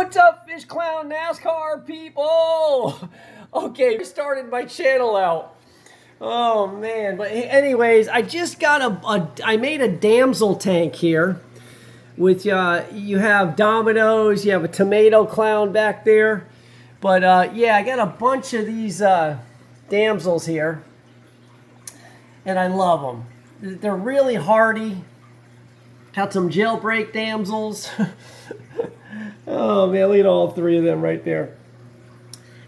What's up, Fish Clown NASCAR people? Okay, I started my channel out. Oh man, but anyways, I just got I made a damsel tank here with you have dominoes, you have a tomato clown back there. But yeah, I got a bunch of these damsels here, and I love them. They're really hardy. Got some jailbreak damsels. Oh man, look at all three of them right there.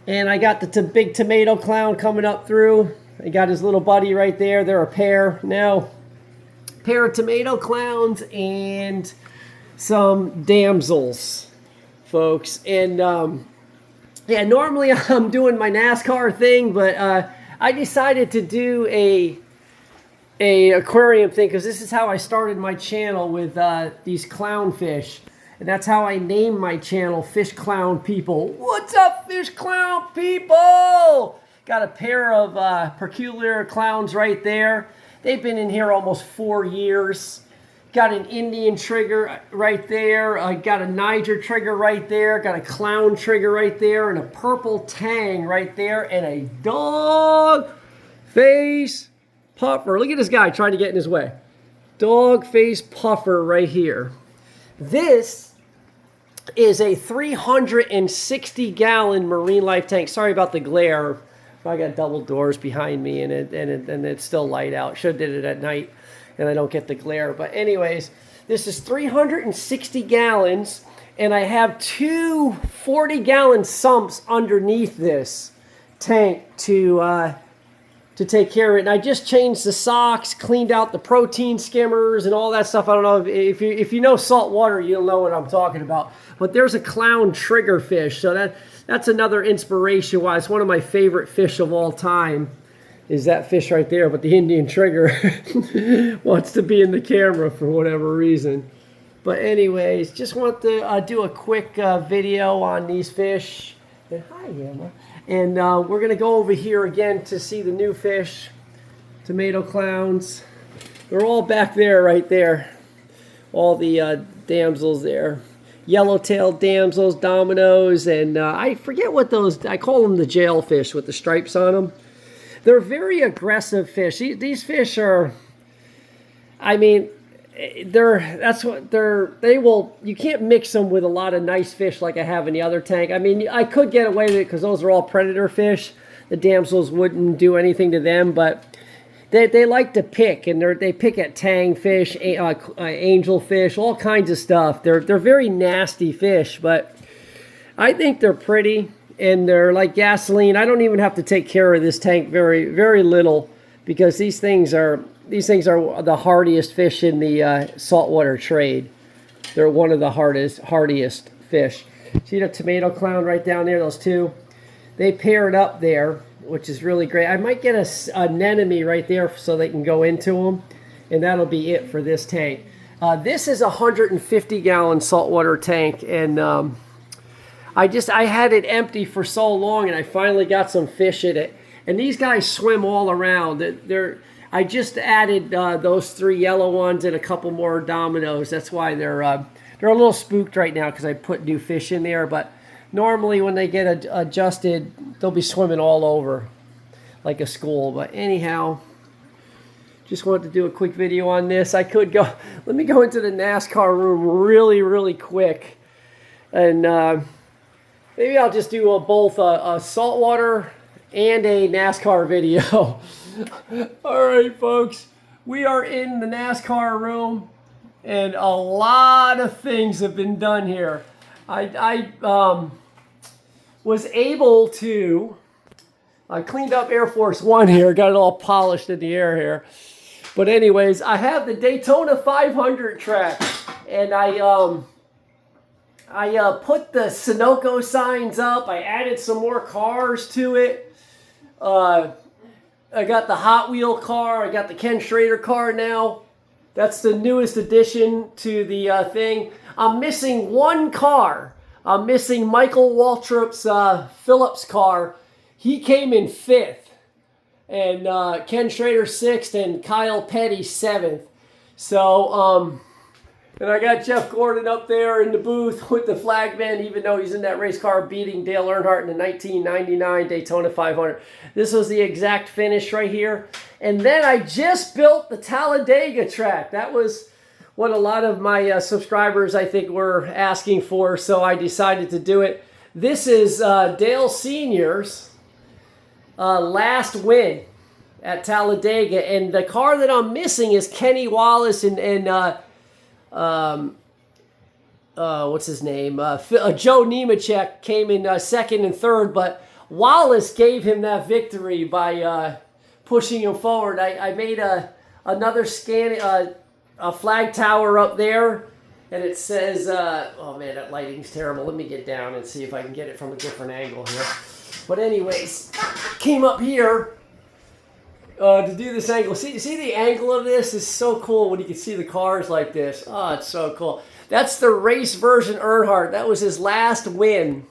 And I got the big tomato clown coming up through. I got his little buddy right there. They're a pair now. Pair of tomato clowns and some damsels, folks. And yeah, normally I'm doing my NASCAR thing, but I decided to do a aquarium thing because this is how I started my channel with these clownfish. And that's how I named my channel, Fish Clown People. What's up, Fish Clown People? Got a pair of peculiar clowns right there. They've been in here almost 4 years. Got an Indian trigger right there. I got a Niger trigger right there. Got a clown trigger right there. And a purple tang right there. And a dog face puffer. Look at this guy trying to get in his way. Dog face puffer right here. This is a 360-gallon marine life tank. Sorry about the glare. I got double doors behind me, and it's still light out. Should have did it at night, and I don't get the glare. But anyways, this is 360 gallons, and I have two 40-gallon sumps underneath this tank to take care of it. And I just changed the socks, cleaned out the protein skimmers and all that stuff. I don't know if you know salt water, you'll know what I'm talking about. But there's a clown triggerfish, so that's another inspiration why it's one of my favorite fish of all time is that fish right there. But the Indian trigger wants to be in the camera for whatever reason. But anyways, just want to do a quick video on these fish. And hi, Emma. And we're going to go over here again to see the new fish, tomato clowns. They're all back there, right there. All the damsels there. Yellow-tailed damsels, dominoes, and I forget what those, I call them the jail fish with the stripes on them. They're very aggressive fish. These fish are, I mean, they will, you can't mix them with a lot of nice fish like I have in the other tank. I mean, I could get away with it because those are all predator fish. The damsels wouldn't do anything to them, but they like to pick, and they pick at tang fish, angel fish, all kinds of stuff. They're very nasty fish, but I think they're pretty, and they're like gasoline. I don't even have to take care of this tank very, very little because these things are the hardiest fish in the saltwater trade. They're one of the hardiest fish. See the tomato clown right down there, those two? They paired up there, which is really great. I might get an anemone right there so they can go into them, and that'll be it for this tank. This is a 150-gallon saltwater tank, and I had it empty for so long, and I finally got some fish in it. And these guys swim all around. I just added those three yellow ones and a couple more dominoes. That's why they're a little spooked right now because I put new fish in there. But normally when they get adjusted, they'll be swimming all over like a school. But anyhow, just wanted to do a quick video on this. Let me go into the NASCAR room really, really quick. And maybe I'll just do both a saltwater and a NASCAR video. All right, folks, we are in the NASCAR room, and a lot of things have been done here. I was able to, I cleaned up Air Force One here, got it all polished in the air here. But anyways, I have the Daytona 500 track, and I put the Sunoco signs up. I added some more cars to it. I got the Hot Wheel car. I got the Ken Schrader car now. That's the newest addition to the thing. I'm missing one car. I'm missing Michael Waltrip's Phillips car. He came in 5th. And Ken Schrader 6th and Kyle Petty 7th. So And I got Jeff Gordon up there in the booth with the flagman, even though he's in that race car beating Dale Earnhardt in the 1999 Daytona 500. This was the exact finish right here. And then I just built the Talladega track. That was what a lot of my subscribers, I think, were asking for, so I decided to do it. This is Dale Sr.'s last win at Talladega, and the car that I'm missing is Kenny Wallace and what's his name? Joe Nemechek came in second and third, but Wallace gave him that victory by pushing him forward. I made another scan, a flag tower up there, and it says, oh man, that lighting's terrible. Let me get down and see if I can get it from a different angle here. But anyways, came up here to do this angle. See the angle of this is so cool when you can see the cars like this. Oh, it's so cool. That's the race version Earnhardt. That was his last win.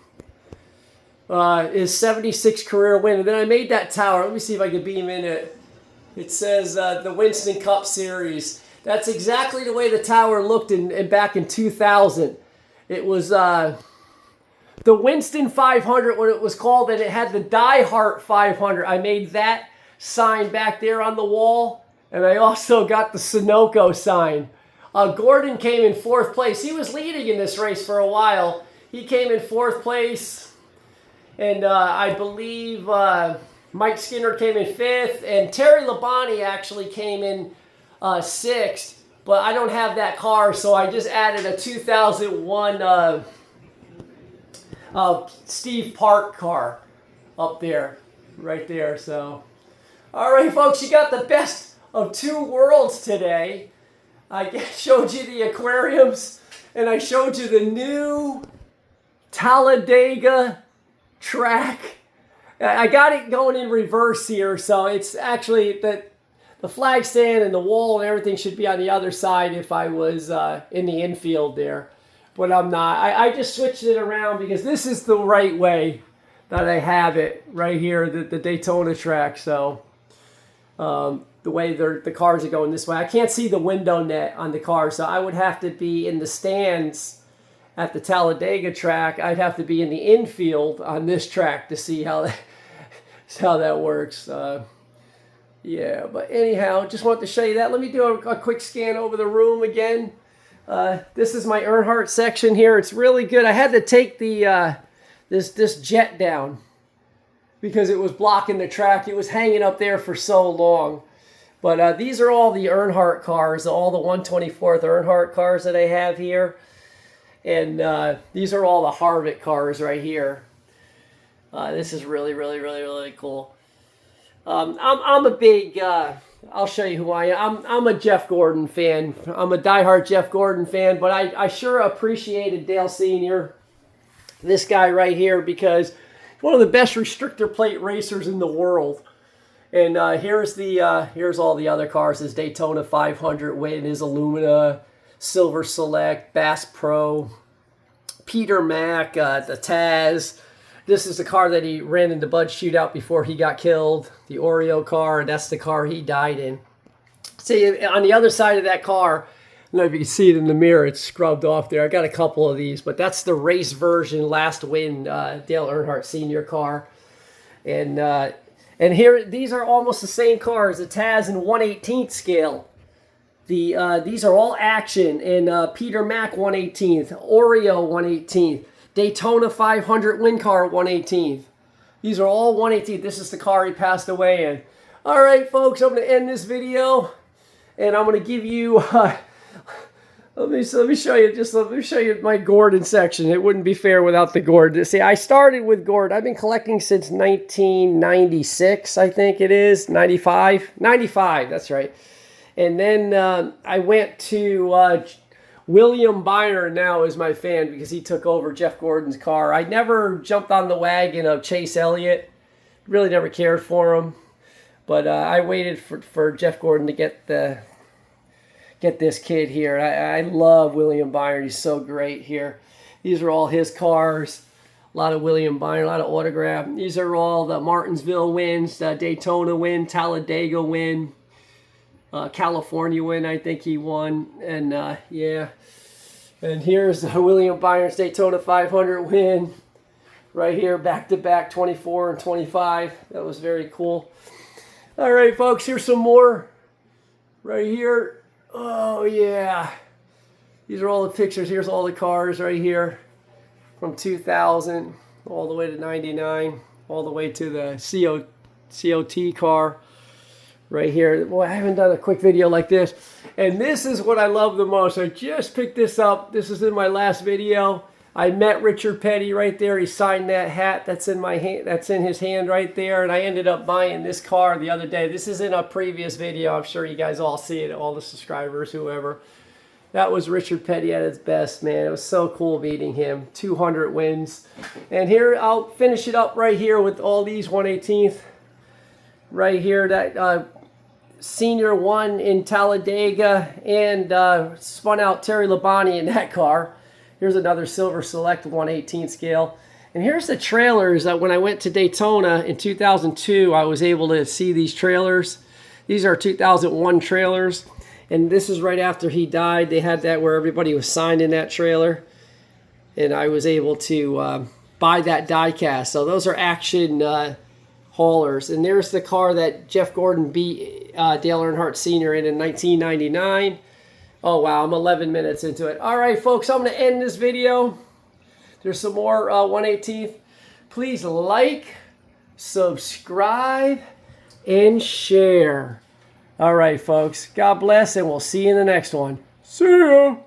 His 76th career win. And then I made that tower. Let me see if I can beam in it. It says the Winston Cup Series. That's exactly the way the tower looked back in 2000. It was the Winston 500, what it was called, and it had the Die Hard 500. I made that sign back there on the wall, and I also got the Sunoco sign. Gordon came in fourth place. He was leading in this race for a while. He came in fourth place, and I believe Mike Skinner came in fifth, and Terry Labonte actually came in sixth, but I don't have that car, so I just added a 2001 Steve Park car up there, right there. So, all right, folks, you got the best of two worlds today. I showed you the aquariums, and I showed you the new Talladega track. I got it going in reverse here, so it's actually the flag stand and the wall and everything should be on the other side if I was in the infield there. But I'm not. I just switched it around because this is the right way that I have it right here, the Daytona track. So the way the cars are going this way. I can't see the window net on the car, so I would have to be in the stands at the Talladega track. I'd have to be in the infield on this track to see how that works. Yeah, but anyhow, just wanted to show you that. Let me do a quick scan over the room again. This is my Earnhardt section here. It's really good. I had to take the this jet down because it was blocking the track. It was hanging up there for so long. But these are all the Earnhardt cars, all the 124th Earnhardt cars that I have here. And these are all the Harvick cars right here. This is really, really, really, really cool. I'm a big, I'll show you who I am. I'm a Jeff Gordon fan. I'm a diehard Jeff Gordon fan, but I sure appreciated Dale Sr., this guy right here, because he's one of the best restrictor plate racers in the world. And here's all the other cars. His Daytona 500 win, his Illumina, Silver Select, Bass Pro, Peter Mack, the Taz. This is the car that he ran in the Bud Shootout before he got killed. The Oreo car, and that's the car he died in. See, on the other side of that car, I don't know if you can see it in the mirror, it's scrubbed off there. I got a couple of these, but that's the race version, last win, Dale Earnhardt Sr. car. And here, these are almost the same cars, the Taz in 1/18th scale. These are all action, and Peter Mack 1/18th, Oreo 1/18th. Daytona 500 win car 1/18th. These are all 1/18th. This is the car he passed away in. All right, folks, I'm going to end this video, and I'm going to give you. Let me show you my Gordon section. It wouldn't be fair without the Gordon. See, I started with Gordon. I've been collecting since 1996, I think it is. 95. That's right. And then I went to. William Byron now is my fan because he took over Jeff Gordon's car. I never jumped on the wagon of Chase Elliott. Really never cared for him. But I waited for Jeff Gordon to get this kid here. I love William Byron. He's so great here. These are all his cars. A lot of William Byron, a lot of autograph. These are all the Martinsville wins, the Daytona win, Talladega win. California win, I think he won. And yeah. And here's William Byron's Daytona 500 win. Right here, back-to-back 24 and 25. That was very cool. All right, folks, here's some more. Right here. Oh, yeah. These are all the pictures. Here's all the cars right here. From 2000 all the way to 99. All the way to the COT car. Right here. Boy, I haven't done a quick video like this. And this is what I love the most. I just picked this up. This is in my last video. I met Richard Petty right there. He signed that hat. That's in my hand. That's in his hand right there. And I ended up buying this car the other day. This is in a previous video. I'm sure you guys all see it, all the subscribers, whoever. That was Richard Petty at his best, man. It was so cool meeting him. 200 wins. And here, I'll finish it up right here with all these 118th. Right here, that senior won in Talladega and spun out Terry Labonte in that car. Here's another Silver Select 1/18 scale. And here's the trailers. When I went to Daytona in 2002, I was able to see these trailers. These are 2001 trailers. And this is right after he died. They had that where everybody was signed in that trailer. And I was able to buy that die cast. So those are action haulers. And there's the car that Jeff Gordon beat Dale Earnhardt Sr. in 1999. Oh, wow, I'm 11 minutes into it. All right, folks, I'm going to end this video. There's some more 118th. Please like, subscribe, and share. All right, folks, God bless, and we'll see you in the next one. See ya.